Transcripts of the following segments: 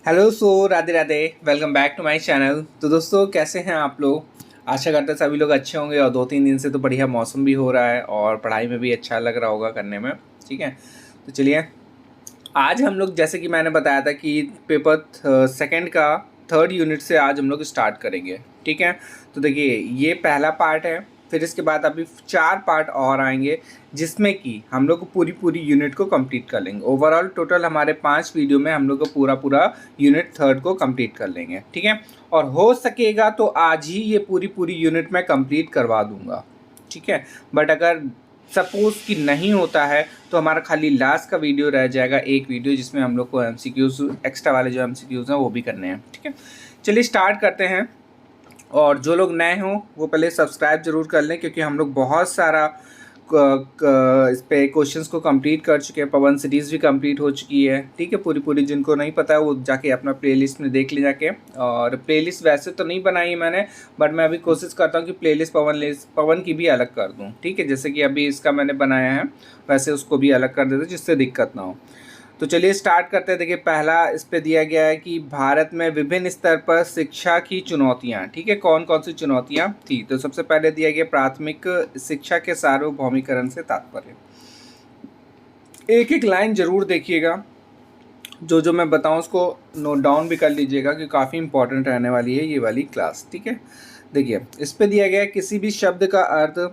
Hello Radhe Radhe. Welcome back to my channel. तो दोस्तों कैसे हैं आप लोग। आशा करते हैं सभी लोग अच्छे होंगे और 2-3 दिन से तो बढ़िया मौसम भी हो रहा है और पढ़ाई में भी अच्छा लग रहा होगा करने में। ठीक है, तो चलिए आज हम लोग जैसे कि मैंने बताया था कि पेपर सेकंड का थर्ड यूनिट से आज हम लोग स्टार्ट करेंगे। ठीक है, तो देखिए ये पहला पार्ट है, फिर इसके बाद अभी 4 पार्ट और आएंगे जिसमें कि हम लोग पूरी पूरी यूनिट को कंप्लीट कर लेंगे। ओवरऑल टोटल हमारे 5 वीडियो में हम लोग को पूरा पूरा यूनिट थर्ड को कंप्लीट कर लेंगे। ठीक है, और हो सकेगा तो आज ही ये पूरी पूरी यूनिट मैं कंप्लीट करवा दूंगा। ठीक है, बट अगर सपोज कि नहीं होता है तो हमारा खाली लास्ट का वीडियो रह जाएगा, एक वीडियो जिसमें हम लोग को एमसीक्यूज एक्स्ट्रा वाले जो एमसीक्यूज हैं वो भी करने हैं। ठीक है, चलिए स्टार्ट करते हैं। और जो लोग नए हों वो पहले सब्सक्राइब जरूर कर लें क्योंकि हम लोग बहुत सारा इस पे क्वेश्चंस को कंप्लीट कर चुके हैं। पवन सीरीज़ भी कंप्लीट हो चुकी है। ठीक है, पूरी पूरी जिनको नहीं पता है वो जाके अपना प्लेलिस्ट में देख ले जाके। और प्लेलिस्ट वैसे तो नहीं बनाई है मैंने, बट मैं अभी कोशिश करता हूँ कि प्लेलिस्ट पवन की भी अलग कर दूँ। ठीक है, जैसे कि अभी इसका मैंने बनाया है वैसे उसको भी अलग कर देते जिससे दिक्कत ना हो। तो चलिए स्टार्ट करते हैं। देखिए पहला इस पे दिया गया है कि भारत में विभिन्न स्तर पर शिक्षा की चुनौतियां। ठीक है, कौन कौन सी चुनौतियां थी। तो सबसे पहले दिया गया प्राथमिक शिक्षा के सार्वभौमिकरण से तात्पर्य। एक एक लाइन जरूर देखिएगा, जो जो मैं बताऊं उसको नोट डाउन भी कर लीजिएगा कि काफ़ी इंपॉर्टेंट रहने वाली है ये वाली क्लास। ठीक है, देखिए इस पे दिया गया है किसी भी शब्द का अर्थ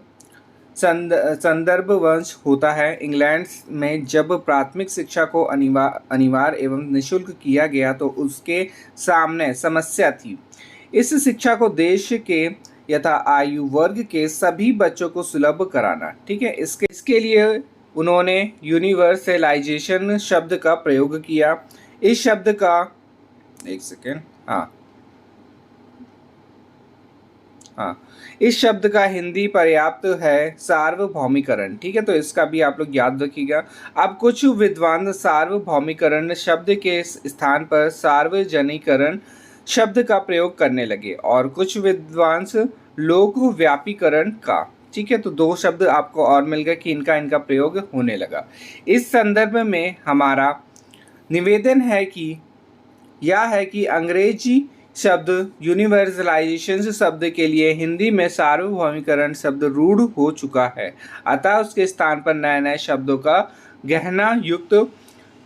संदर्भ वंश होता है। इंग्लैंड में जब प्राथमिक शिक्षा को अनिवार्य एवं निःशुल्क किया गया तो उसके सामने समस्या थी। इस शिक्षा को देश के यथा आयु वर्ग के सभी बच्चों को सुलभ कराना। ठीक है, इसके लिए उन्होंने यूनिवर्सलाइजेशन शब्द का प्रयोग किया। इस शब्द का एक सेकेंड हाँ, इस शब्द का हिंदी पर्याप्त है सार्वभौमिकरण। ठीक है, तो इसका भी आप लोग याद रखिएगा। अब कुछ विद्वान सार्वभौमिकरण शब्द के स्थान पर सार्वजनिकरण शब्द का प्रयोग करने लगे और कुछ विद्वांस लोकव्यापीकरण का। ठीक है, तो 2 शब्द आपको और मिल गए कि इनका प्रयोग होने लगा। इस संदर्भ में हमारा निवेदन है कि यह है कि अंग्रेजी शब्द यूनिवर्सलाइजेशन शब्द के लिए हिंदी में सार्वभौमिकरण शब्द रूढ़ हो चुका है, अतः उसके स्थान पर नए नए शब्दों का गहना युक्त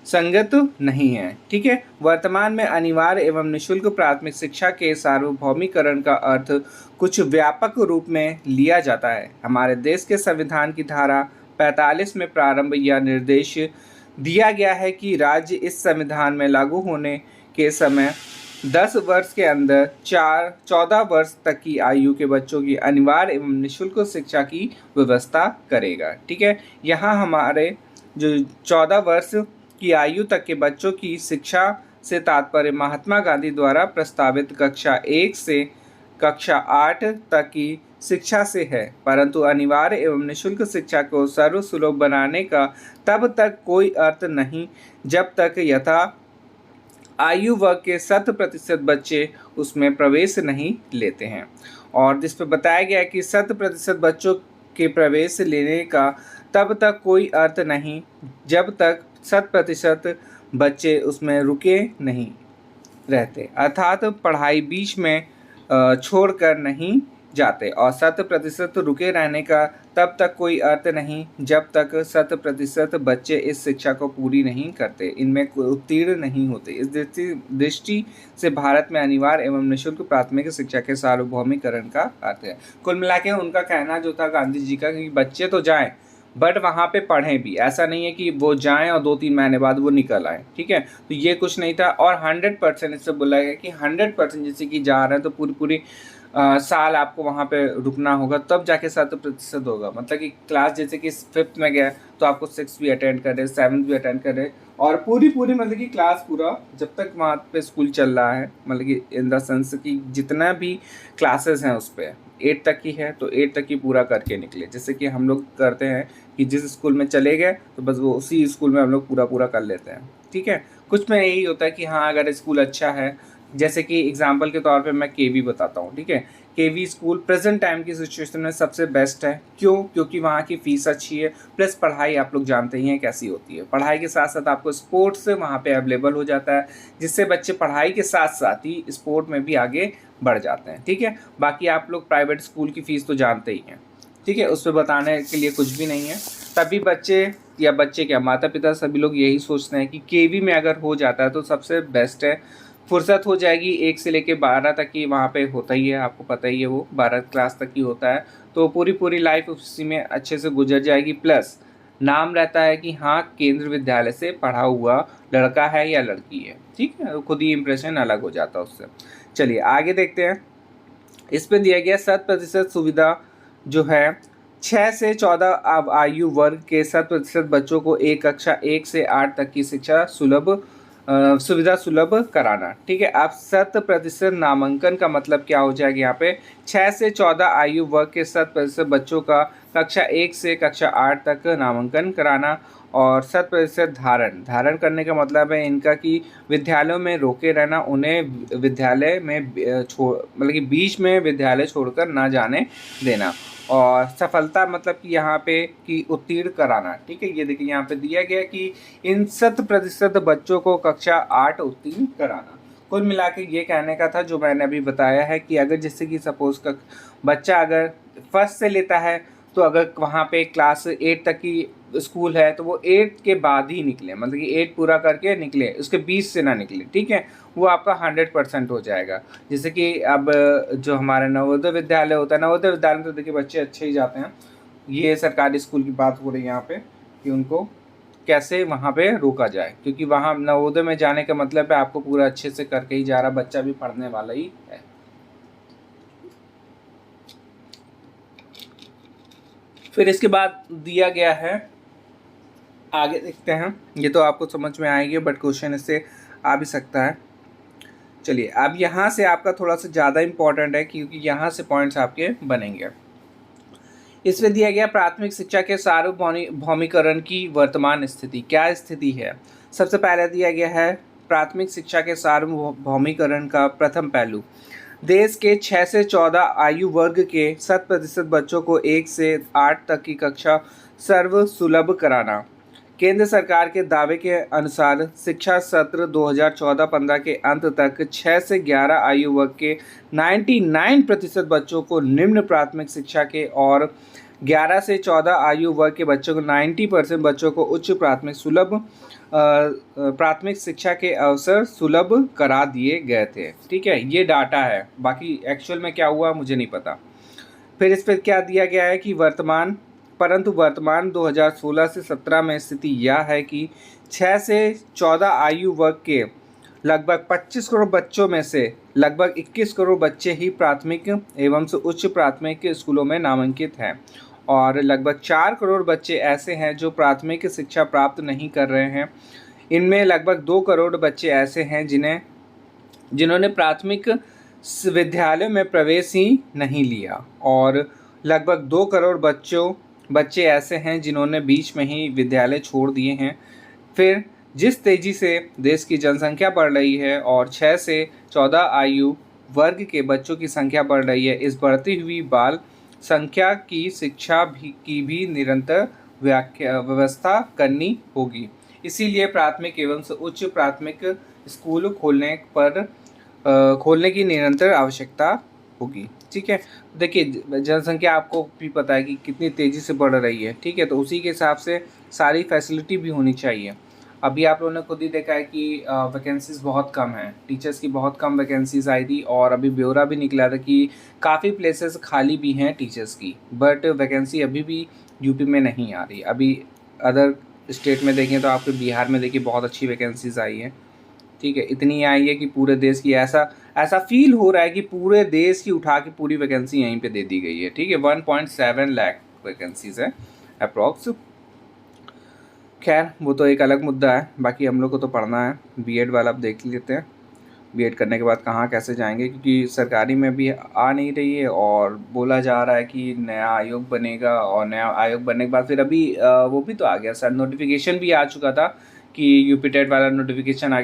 संगत नहीं है। ठीक है, वर्तमान में अनिवार्य एवं निःशुल्क प्राथमिक शिक्षा के सार्वभौमिकरण का अर्थ कुछ व्यापक रूप में लिया जाता है। हमारे देश के संविधान की धारा 45 में प्रारंभ या निर्देश दिया गया है कि राज्य इस संविधान में लागू होने के समय 10 वर्ष के अंदर 14 वर्ष तक की आयु के बच्चों की अनिवार्य एवं निःशुल्क शिक्षा की व्यवस्था करेगा। ठीक है, यहाँ हमारे जो 14 वर्ष की आयु तक के बच्चों की शिक्षा से तात्पर्य महात्मा गांधी द्वारा प्रस्तावित कक्षा 1 से कक्षा 8 तक की शिक्षा से है, परंतु अनिवार्य एवं निःशुल्क शिक्षा को सर्वसुलभ बनाने का तब तक कोई अर्थ नहीं जब तक यथा आयु वर्ग के 100% बच्चे उसमें प्रवेश नहीं लेते हैं। और जिस पर बताया गया है कि 100% बच्चों के प्रवेश लेने का तब तक कोई अर्थ नहीं जब तक 100% बच्चे उसमें रुके नहीं रहते, अर्थात पढ़ाई बीच में छोड़कर नहीं जाते। और 100% रुके रहने का तब तक कोई अर्थ नहीं जब तक 100% बच्चे इस शिक्षा को पूरी नहीं करते, इनमें उत्तीर्ण नहीं होते। इस दृष्टि से भारत में अनिवार्य एवं निःशुल्क प्राथमिक शिक्षा के सार्वभौमिकरण का अर्थ है। कुल मिला के उनका कहना जो था गांधी जी का कि बच्चे तो जाएं बट वहाँ पे पढ़ें भी, ऐसा नहीं है कि वो जाएं और 2-3 महीने बाद वो निकल आए। ठीक है, तो ये कुछ नहीं था। और 100% इससे बोला गया कि 100% जैसे कि जा रहे हैं तो पूरी साल आपको वहाँ पे रुकना होगा तब जाके 100% होगा। मतलब कि क्लास जैसे कि 5th में गया तो आपको 6th भी अटेंड करे, 7th भी अटेंड करे और पूरी मतलब कि क्लास पूरा जब तक वहाँ पे स्कूल चल रहा है, मतलब कि इन द सेंस कि जितना भी क्लासेस हैं उस पर 8 तक की है तो 8 तक की पूरा करके निकले। जैसे कि हम लोग करते हैं कि जिस स्कूल में चले गए तो बस वो उसी स्कूल में हम लोग पूरा कर लेते हैं। ठीक है, कुछ में यही होता है कि हाँ अगर स्कूल अच्छा है, जैसे कि एग्जाम्पल के तौर पे मैं केवी बताता हूँ। ठीक है, केवी स्कूल प्रेजेंट टाइम की सिचुएशन में सबसे बेस्ट है। क्यों? क्योंकि वहाँ की फ़ीस अच्छी है, प्लस पढ़ाई आप लोग जानते ही हैं कैसी होती है। पढ़ाई के साथ साथ आपको स्पोर्ट्स वहाँ पे अवेलेबल हो जाता है, जिससे बच्चे पढ़ाई के साथ साथ ही स्पोर्ट में भी आगे बढ़ जाते हैं। ठीक है, बाकी आप लोग प्राइवेट स्कूल की फ़ीस तो जानते ही हैं। ठीक है, उस पर बताने के लिए कुछ भी नहीं है। तभी बच्चे या बच्चे क्या, माता पिता सभी लोग यही सोचते हैं कि केवी में अगर हो जाता है तो सबसे बेस्ट है। फुर्सत हो जाएगी, 1 से लेके 12 तक की वहाँ पे होता ही है, आपको पता ही है, वो 12 क्लास तक ही होता है। तो पूरी लाइफ उसी में अच्छे से गुजर जाएगी। प्लस नाम रहता है कि हाँ, केंद्र विद्यालय से पढ़ा हुआ लड़का है या लड़की है। ठीक है, खुद ही इंप्रेशन अलग हो जाता है उससे। चलिए आगे देखते हैं। इसमें दिया गया 100% सुविधा जो है 6 से 14 आयु वर्ग के 100% बच्चों को एक कक्षा 1 से 8 तक की शिक्षा सुविधा सुलभ कराना। ठीक है, आप 100% नामांकन का मतलब क्या हो जाएगा यहाँ पे, 6 से 14 आयु वर्ग के 100% बच्चों का कक्षा 1 से कक्षा 8 तक नामांकन कराना। और 100% धारण करने का मतलब है इनका कि विद्यालयों में रोके रहना, उन्हें विद्यालय में मतलब कि बीच में विद्यालय छोड़कर ना जाने देना। और सफलता मतलब कि यहाँ पे कि उत्तीर्ण कराना। ठीक है, ये देखिए यहाँ पे दिया गया कि इन 100% बच्चों को कक्षा 8 उत्तीर्ण कराना। कुल मिला के ये कहने का था जो मैंने अभी बताया है कि अगर जैसे कि सपोज का बच्चा अगर फर्स्ट से लेता है, तो अगर वहाँ पे क्लास 8 तक की स्कूल है तो वो 8 के बाद ही निकले, मतलब कि 8 पूरा करके निकले, उसके 20 से ना निकले। ठीक है, वो आपका 100% हो जाएगा। जैसे कि अब जो हमारे नवोदय विद्यालय होता है, नवोदय विद्यालय में तो देखिए बच्चे अच्छे ही जाते हैं। ये सरकारी स्कूल की बात हो रही है यहाँ पे कि उनको कैसे वहाँ पे रोका जाए, क्योंकि वहाँ नवोदय में जाने का मतलब है आपको पूरा अच्छे से करके ही जा रहा, बच्चा भी पढ़ने वाला ही है। फिर इसके बाद दिया गया है, आगे देखते हैं। ये तो आपको समझ में आएगी, बट क्वेश्चन इससे आ भी सकता है। चलिए, अब यहाँ से आपका थोड़ा सा ज़्यादा इम्पोर्टेंट है, क्योंकि यहाँ से पॉइंट्स आपके बनेंगे। इसमें दिया गया प्राथमिक शिक्षा के सार्वभौमिकरण की वर्तमान स्थिति, क्या स्थिति है। सबसे पहले दिया गया है प्राथमिक शिक्षा के सार्वभौमिकरण का प्रथम पहलू, देश के 6 से 14 आयु वर्ग के 100% बच्चों को 1 से 8 तक की कक्षा सर्व सुलभ कराना। केंद्र सरकार के दावे के अनुसार शिक्षा सत्र 2014-15 के अंत तक 6 से 11 आयु वर्ग के 99% बच्चों को निम्न प्राथमिक शिक्षा के और 11 से 14 आयु वर्ग के बच्चों को 90% बच्चों को उच्च प्राथमिक शिक्षा के अवसर सुलभ करा दिए गए थे। ठीक है, ये डाटा है, बाकी एक्चुअल में क्या हुआ मुझे नहीं पता। फिर इस पर क्या दिया गया है कि वर्तमान 2016 से 17 में स्थिति यह है कि 6 से 14 आयु वर्ग के लगभग 25 करोड़ बच्चों में से लगभग 21 करोड़ बच्चे ही प्राथमिक एवं उच्च प्राथमिक स्कूलों में नामांकित हैं, और लगभग 4 करोड़ बच्चे ऐसे हैं जो प्राथमिक शिक्षा प्राप्त नहीं कर रहे हैं। इनमें लगभग 2 करोड़ बच्चे ऐसे हैं जिन्होंने प्राथमिक विद्यालय में प्रवेश ही नहीं लिया, और लगभग 2 करोड़ बच्चे ऐसे हैं जिन्होंने बीच में ही विद्यालय छोड़ दिए हैं। फिर जिस तेज़ी से देश की जनसंख्या बढ़ रही है और 6 से 14 आयु वर्ग के बच्चों की संख्या बढ़ रही है, इस बढ़ती हुई बाल संख्या की शिक्षा की भी निरंतर व्यवस्था करनी होगी। इसीलिए प्राथमिक एवं उच्च प्राथमिक स्कूल खोलने की निरंतर आवश्यकता होगी। ठीक है, देखिए जनसंख्या आपको भी पता है कि कितनी तेज़ी से बढ़ रही है। ठीक है, तो उसी के हिसाब से सारी फैसिलिटी भी होनी चाहिए। अभी आप लोगों ने खुद ही देखा है कि वैकेंसीज़ बहुत कम हैं, टीचर्स की बहुत कम वैकेंसीज़ आई थी, और अभी ब्यौरा भी निकला था कि काफ़ी प्लेसेस खाली भी हैं टीचर्स की, बट वैकेंसी अभी भी यूपी में नहीं आ रही। अभी अदर स्टेट में देखें तो आपके बिहार में देखिए बहुत अच्छी वैकेंसीज़ आई हैं। ठीक है, इतनी आई है कि पूरे देश की ऐसा फील हो रहा है कि पूरे देश की उठा के पूरी वैकेंसी यहीं पे दे दी गई है। ठीक है, 1.7 लाख वैकेंसीज़ है अप्रॉक्स। खैर वो तो एक अलग मुद्दा है, बाकी हम लोग को तो पढ़ना है। बीएड वाला अब देख लेते हैं, बीएड करने के बाद कहाँ कैसे जाएंगे, क्योंकि सरकारी में भी आ नहीं रही है, और बोला जा रहा है कि नया आयोग बनेगा, और नया आयोग बनने के बाद फिर अभी वो भी तो आ गया सर, नोटिफिकेशन भी आ चुका था कि यूपी टेट वाला नोटिफिकेशन आ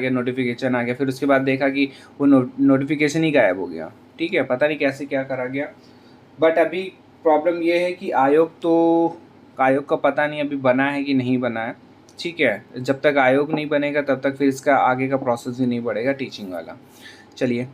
गया, फिर उसके बाद देखा कि वो नोटिफिकेशन ही गायब हो गया। ठीक है, पता नहीं कैसे क्या करा गया। बट अभी प्रॉब्लम ये है कि आयोग का पता नहीं अभी बना है कि नहीं बना है। ठीक है, जब तक आयोग नहीं बनेगा तब तक फिर इसका आगे का प्रोसेस भी नहीं बढ़ेगा टीचिंग वाला। चलिए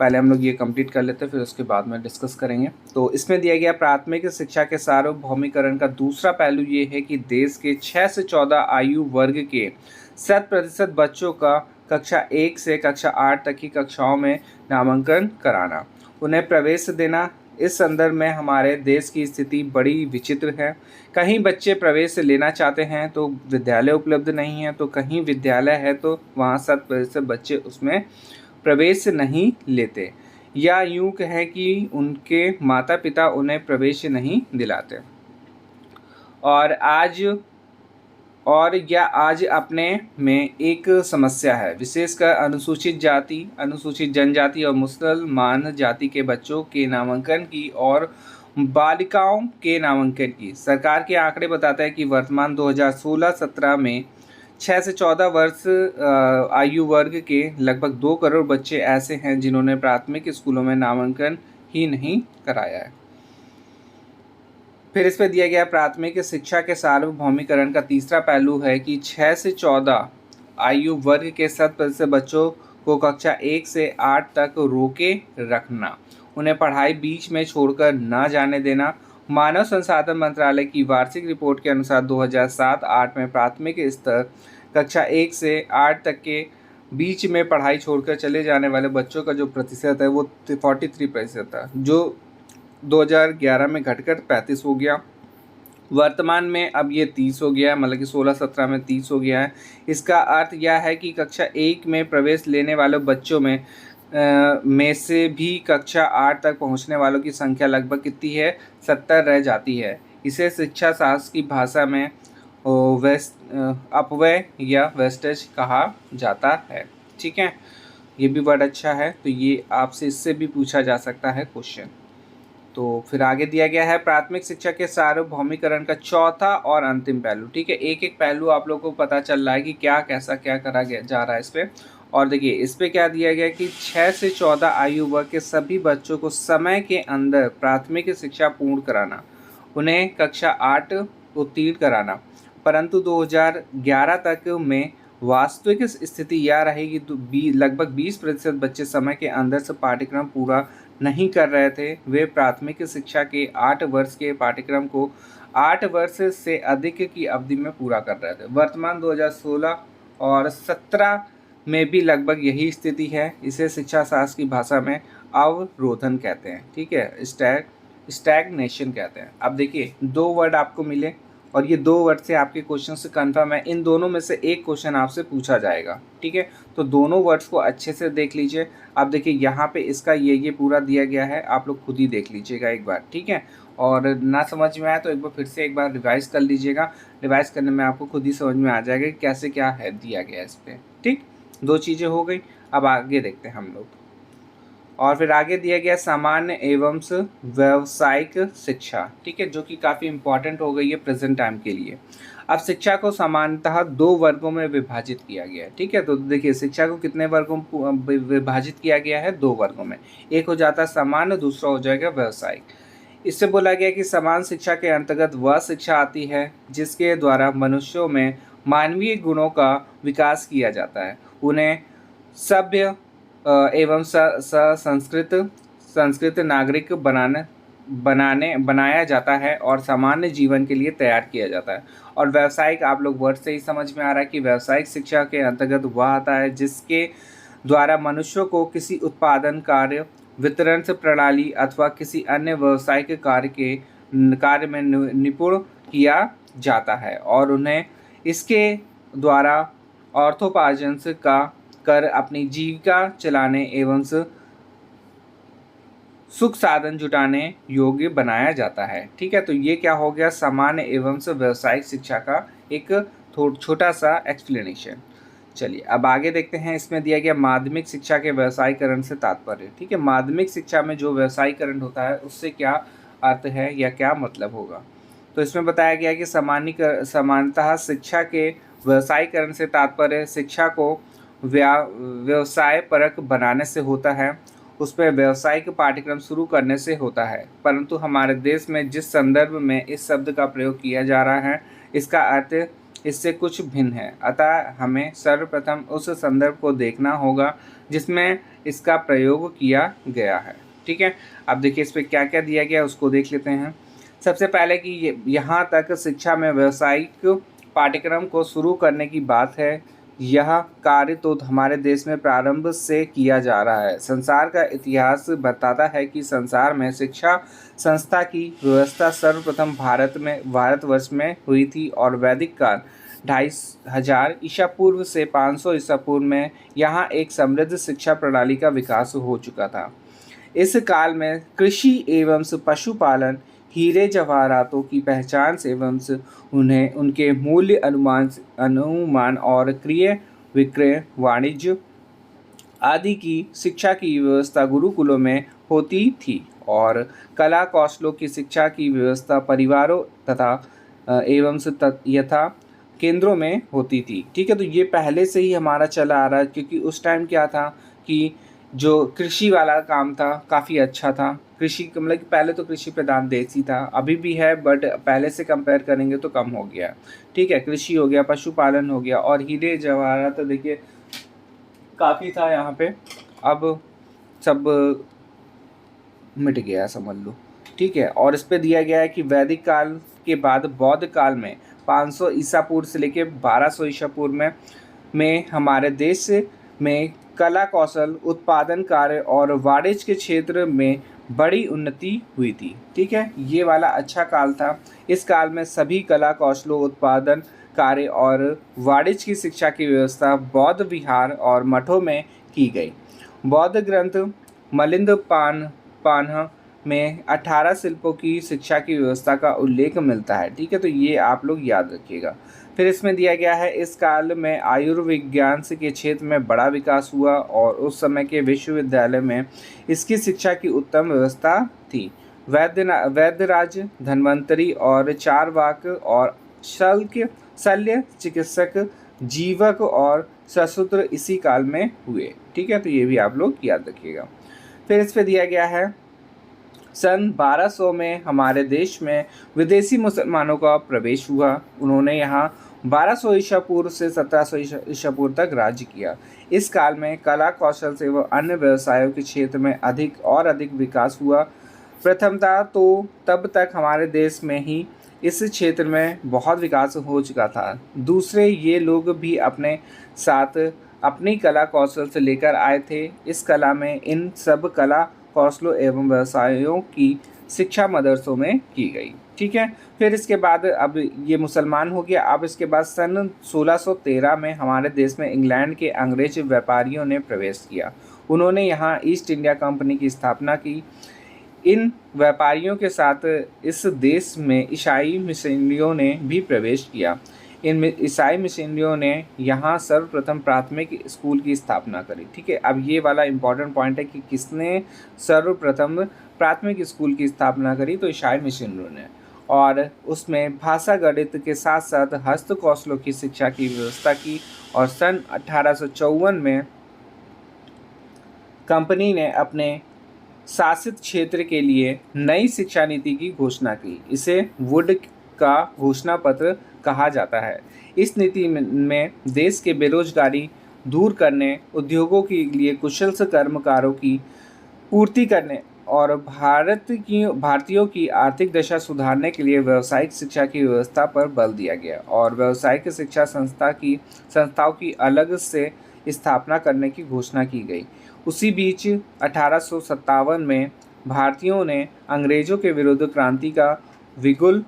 पहले हम लोग ये कंप्लीट कर लेते हैं, फिर उसके बाद में डिस्कस करेंगे। तो इसमें दिया गया प्राथमिक शिक्षा के सार्वभौमिकरण का दूसरा पहलू ये है कि देश के 6 से 14 आयु वर्ग के 100% बच्चों का कक्षा 1 से कक्षा 8 तक की कक्षाओं में नामांकन कराना, उन्हें प्रवेश देना। इस संदर्भ में हमारे देश की स्थिति बड़ी विचित्र है। कहीं बच्चे प्रवेश लेना चाहते हैं तो विद्यालय उपलब्ध नहीं है, तो कहीं विद्यालय है तो वहाँ 100% बच्चे उसमें प्रवेश नहीं लेते, या यूँ कहें कि उनके माता पिता उन्हें प्रवेश नहीं दिलाते। आज अपने में एक समस्या है, विशेषकर अनुसूचित जाति, अनुसूचित जनजाति और मुसलमान जाति के बच्चों के नामांकन की और बालिकाओं के नामांकन की। सरकार के आंकड़े बताते हैं कि वर्तमान 2016-17 में 6 से 14 वर्ष आयु वर्ग के लगभग 2 करोड़ बच्चे ऐसे हैं जिन्होंने प्राथमिक स्कूलों में नामांकन ही नहीं कराया है। फिर इस पर दिया गया प्राथमिक शिक्षा के सार्वभौमिकरण का तीसरा पहलू है कि 6 से 14 आयु वर्ग के 100% बच्चों को कक्षा 1 से 8 तक रोके रखना, उन्हें पढ़ाई बीच में छोड़कर न जाने देना। मानव संसाधन मंत्रालय की वार्षिक रिपोर्ट के अनुसार 2007-8 में प्राथमिक स्तर कक्षा 1 से 8 तक के बीच में पढ़ाई छोड़कर चले जाने वाले बच्चों का जो प्रतिशत है वो 43% था, जो 2011 में घटकर 35 हो गया। वर्तमान में अब ये 30 हो गया, मतलब कि 16-17 में 30 हो गया है। इसका अर्थ यह है कि कक्षा 1 में प्रवेश लेने वाले बच्चों में से भी कक्षा 8 तक पहुंचने वालों की संख्या लगभग कितनी है, 70 रह जाती है। इसे शिक्षा शास्त्र की भाषा में अपव्यय या वेस्टेज कहा जाता है। ठीक है, ये भी वर्ड अच्छा है, तो ये आपसे इससे भी पूछा जा सकता है क्वेश्चन। तो फिर आगे दिया गया है प्राथमिक शिक्षा के सार्वभौमिकरण का चौथा और अंतिम पहलू। ठीक है, एक एक पहलू आप लोगों को पता चल रहा है कि क्या कैसा क्या करा गया जा रहा है इस पर। और देखिए इस पे क्या दिया गया कि 6 से 14 आयु वर्ग के सभी बच्चों को समय के अंदर प्राथमिक शिक्षा पूर्ण कराना, उन्हें कक्षा 8 उत्तीर्ण कराना। परंतु 2011 तक में वास्तविक स्थिति यह रहेगी तो लगभग 20% बच्चे समय के अंदर से पाठ्यक्रम पूरा नहीं कर रहे थे। वे प्राथमिक शिक्षा के 8 वर्ष के पाठ्यक्रम को 8 वर्ष से अधिक की अवधि में पूरा कर रहे थे। वर्तमान 2016 और 17 में भी लगभग यही स्थिति है। इसे शिक्षा शास्त्र की भाषा में अवरोधन कहते हैं। ठीक है, स्टैग्नेशन कहते हैं। अब देखिए 2 वर्ड आपको मिले और ये 2 वर्ड से आपके क्वेश्चन से कन्फर्म है, इन दोनों में से एक क्वेश्चन आपसे पूछा जाएगा। ठीक है, तो दोनों वर्ड्स को अच्छे से देख लीजिए। अब देखिए यहाँ पे इसका ये पूरा दिया गया है, आप लोग खुद ही देख लीजिएगा एक बार। ठीक है, और ना समझ में आया तो एक बार फिर से एक बार रिवाइज कर लीजिएगा। रिवाइज करने में आपको खुद ही समझ में आ जाएगा कि कैसे क्या है दिया गया इस पर। ठीक, 2 चीज़ें हो गई। अब आगे देखते हैं हम लोग। और फिर आगे दिया गया सामान्य एवं व्यावसायिक शिक्षा। ठीक है, जो कि काफ़ी इम्पॉर्टेंट हो गई है प्रेजेंट टाइम के लिए। अब शिक्षा को सामान्यतः 2 वर्गों में विभाजित किया गया है। ठीक है, तो देखिए शिक्षा को कितने वर्गों में विभाजित किया गया है, 2 वर्गों में। एक हो जाता है सामान्य, दूसरा हो जाएगा व्यावसायिक। इससे बोला गया कि समान शिक्षा के अंतर्गत वह शिक्षा आती है जिसके द्वारा मनुष्यों में मानवीय गुणों का विकास किया जाता है, उन्हें सभ्य एवं संस्कृत नागरिक बनाया जाता है और सामान्य जीवन के लिए तैयार किया जाता है। और व्यावसायिक, आप लोग वर्ड से ही समझ में आ रहा है कि व्यावसायिक शिक्षा के अंतर्गत वह आता है जिसके द्वारा मनुष्यों को किसी उत्पादन कार्य, वितरण से प्रणाली अथवा किसी अन्य व्यावसायिक कार्य में निपुण किया जाता है और उन्हें इसके द्वारा अर्थोपार्जन का कर अपनी जीविका चलाने एवं सुख साधन जुटाने योग्य बनाया जाता है। ठीक है, तो ये क्या हो गया, सामान्य एवं व्यावसायिक शिक्षा का एक छोटा सा एक्सप्लेनेशन। चलिए अब आगे देखते हैं। इसमें दिया गया माध्यमिक शिक्षा के व्यवसायीकरण से तात्पर्य। ठीक है, माध्यमिक शिक्षा में जो व्यवसायीकरण होता है उससे क्या अर्थ है या क्या मतलब होगा। तो इसमें बताया गया कि सामान्यतः शिक्षा के व्यवसायीकरण से तात्पर्य शिक्षा को व्यवसाय परक बनाने से होता है, उस पर व्यावसायिक पाठ्यक्रम शुरू करने से होता है। परंतु हमारे देश में जिस संदर्भ में इस शब्द का प्रयोग किया जा रहा है, इसका अर्थ इससे कुछ भिन्न है। अतः हमें सर्वप्रथम उस संदर्भ को देखना होगा जिसमें इसका प्रयोग किया गया है। ठीक है, अब देखिए इस पर क्या क्या दिया गया उसको देख लेते हैं। सबसे पहले कि यहाँ तक शिक्षा में व्यावसायिक पाठ्यक्रम को शुरू करने की बात है, यह कार्य तो हमारे देश में प्रारंभ से किया जा रहा है। संसार का इतिहास बताता है कि संसार में शिक्षा संस्था की व्यवस्था सर्वप्रथम भारतवर्ष में हुई थी और वैदिक काल 2500 ईसा पूर्व से 500 ईसा पूर्व में यहाँ एक समृद्ध शिक्षा प्रणाली का विकास हो चुका था। इस काल में कृषि एवं पशुपालन, हीरे जवाहरातों की पहचान एवं उन्हें उनके मूल्य अनुमान और क्रय विक्रय वाणिज्य आदि की शिक्षा की व्यवस्था गुरुकुलों में होती थी और कला कौशलों की शिक्षा की व्यवस्था परिवारों तथा एवं यथा केंद्रों में होती थी। ठीक है, तो ये पहले से ही हमारा चला आ रहा है, क्योंकि उस टाइम क्या था कि जो कृषि वाला काम था काफ़ी अच्छा था। कृषि मतलब कि पहले तो कृषि प्रधान देश ही था, अभी भी है बट पहले से कंपेयर करेंगे तो कम हो गया। ठीक है, कृषि हो गया, पशुपालन हो गया और हीरे जवाहरात तो देखिए काफ़ी था यहाँ पे, अब सब मिट गया समझ लो। ठीक है, और इस पे दिया गया है कि वैदिक काल के बाद बौद्ध काल में 500 ईसा पूर्व से लेकर 1200 ईसा पूर्व में हमारे देश में कला कौशल, उत्पादन कार्य और वाणिज्य के क्षेत्र में बड़ी उन्नति हुई थी। ठीक है, ये वाला अच्छा काल था। इस काल में सभी कला कौशलों, उत्पादन कार्य और वाणिज्य की शिक्षा की व्यवस्था बौद्ध विहार और मठों में की गई। बौद्ध ग्रंथ मिलिंद पान्हा में 18 शिल्पों की शिक्षा की व्यवस्था का उल्लेख मिलता है। ठीक है, तो ये आप लोग याद रखिएगा। फिर इसमें दिया गया है इस काल में आयुर्विज्ञान के क्षेत्र में बड़ा विकास हुआ और उस समय के विश्वविद्यालय में इसकी शिक्षा की उत्तम व्यवस्था थी। वैद्यराज, धन्वंतरी और चारवाक और शल्य चिकित्सक, जीवक और सशूद्र इसी काल में हुए। ठीक है, तो ये भी आप लोग याद रखिएगा। फिर इस पे दिया गया है सन 1200 में हमारे देश में विदेशी मुसलमानों का प्रवेश हुआ। उन्होंने यहाँ 1200 ईसा पूर्व से 1700 ईसा पूर्व तक राज्य किया। इस काल में कला कौशल से व अन्य व्यवसायों के क्षेत्र में अधिक विकास हुआ। प्रथमतः तो तब तक हमारे देश में ही इस क्षेत्र में बहुत विकास हो चुका था। दूसरे ये लोग भी अपने साथ अपनी कला कौशल से लेकर आए थे। इस कला में इन सब कला कौशलों एवं व्यवसायों की शिक्षा मदरसों में की गई। ठीक है, फिर इसके बाद अब ये मुसलमान हो गया। अब इसके बाद सन 1613 में हमारे देश में इंग्लैंड के अंग्रेज व्यापारियों ने प्रवेश किया। उन्होंने यहाँ ईस्ट इंडिया कंपनी की स्थापना की। इन व्यापारियों के साथ इस देश में ईसाई मिशनरियों ने भी प्रवेश किया। इन ईसाई मिशनरियों ने यहाँ सर्वप्रथम प्राथमिक स्कूल की स्थापना करी। ठीक है, अब ये वाला इम्पोर्टेंट पॉइंट है कि किसने सर्वप्रथम प्राथमिक स्कूल की स्थापना करी, तो ईसाई मिशनरियों ने, और उसमें भाषा गणित के साथ साथ हस्त कौशलों की शिक्षा की व्यवस्था की। और सन 1854 में कंपनी ने अपने शासित क्षेत्र के लिए नई शिक्षा नीति की घोषणा की। इसे वुड का घोषणा पत्र कहा जाता है। इस नीति में देश के बेरोजगारी दूर करने, उद्योगों के लिए कुशल कर्मकारों की पूर्ति करने और भारतीयों की आर्थिक दशा सुधारने के लिए व्यावसायिक शिक्षा की व्यवस्था पर बल दिया गया और व्यावसायिक शिक्षा संस्थाओं की अलग से स्थापना करने की घोषणा की गई। उसी बीच 1857 में भारतीयों ने अंग्रेजों के विरुद्ध क्रांति का बिगुल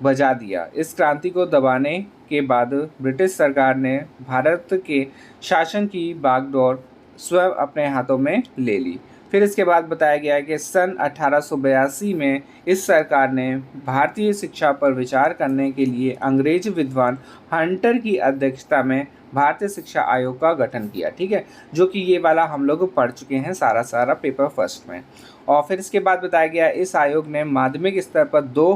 बजा दिया। इस क्रांति को दबाने के बाद ब्रिटिश सरकार ने भारत के शासन की बागडोर स्वयं अपने हाथों में ले ली। फिर इसके बाद बताया गया है कि सन 1882 में इस सरकार ने भारतीय शिक्षा पर विचार करने के लिए अंग्रेज विद्वान हंटर की अध्यक्षता में भारतीय शिक्षा आयोग का गठन किया। ठीक है, जो कि ये वाला हम लोग पढ़ चुके हैं सारा पेपर फर्स्ट में। और फिर इसके बाद बताया गया इस आयोग ने माध्यमिक स्तर पर 2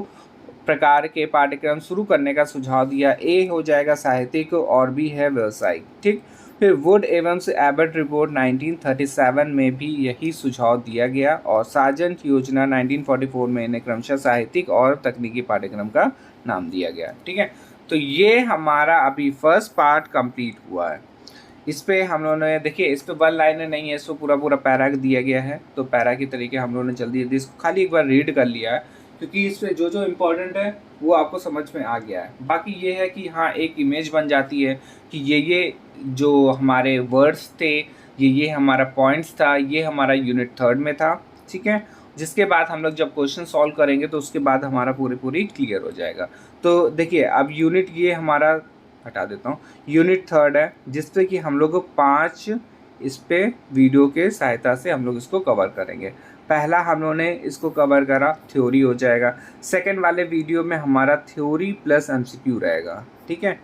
प्रकार के पाठ्यक्रम शुरू करने का सुझाव दिया? ए हो जाएगा साहित्यिक और बी है व्यवसायिक। ठीक, फिर वुड एवं एबट रिपोर्ट 1937 में भी यही सुझाव दिया गया और सार्जेंट योजना 1944 में इन्हें क्रमशः साहित्यिक और तकनीकी पाठ्यक्रम का नाम दिया गया। ठीक है, तो ये हमारा अभी फर्स्ट पार्ट कंप्लीट हुआ है। इस पे हम लोगों ने देखिए, इस पे वन लाइनर नहीं है, इसको पूरा पूरा पैरा दिया गया है, तो पैरा की तरीके हम लोगों ने जल्दी जल्दी इसको खाली एक बार रीड कर लिया है, क्योंकि इस पे जो जो इम्पोर्टेंट है वो आपको समझ में आ गया है। बाकी ये है कि हाँ, एक इमेज बन जाती है कि ये जो हमारे वर्ड्स थे, ये हमारा पॉइंट्स था, ये हमारा यूनिट 3 में था। ठीक है, जिसके बाद हम लोग जब क्वेश्चन सॉल्व करेंगे तो उसके बाद हमारा पूरी क्लियर हो जाएगा। तो देखिए, अब यूनिट ये हमारा हटा देता हूँ, यूनिट 3 है, जिसपे कि हम लोग 5 इस पे वीडियो के सहायता से हम लोग इसको कवर करेंगे। पहला हम लोगों ने इसको कवर करा, थ्योरी हो जाएगा। सेकंड वाले वीडियो में हमारा थ्योरी प्लस एमसीक्यू रहेगा। ठीक है,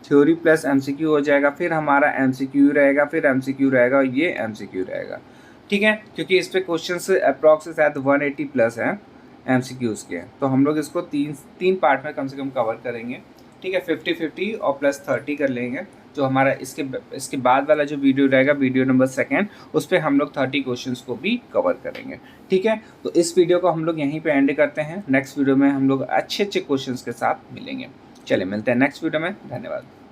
थ्योरी प्लस एमसीक्यू हो जाएगा, फिर हमारा एमसीक्यू रहेगा, फिर एमसीक्यू रहेगा और ये एमसीक्यू रहेगा। ठीक है, क्योंकि इस पे क्वेश्चन अप्रॉक्स शायद 180 प्लस हैं एमसीक्यूज़ के, तो हम लोग इसको तीन पार्ट में कम से कम कवर करेंगे। ठीक है, 50-50 और +30 कर लेंगे। जो हमारा इसके बाद वाला जो वीडियो रहेगा, वीडियो नंबर 2, उस पर हम लोग 30 क्वेश्चंस को भी कवर करेंगे। ठीक है, तो इस वीडियो को हम लोग यहीं पे एंड करते हैं। नेक्स्ट वीडियो में हम लोग अच्छे क्वेश्चंस के साथ मिलेंगे। चलिए, मिलते हैं नेक्स्ट वीडियो में। धन्यवाद।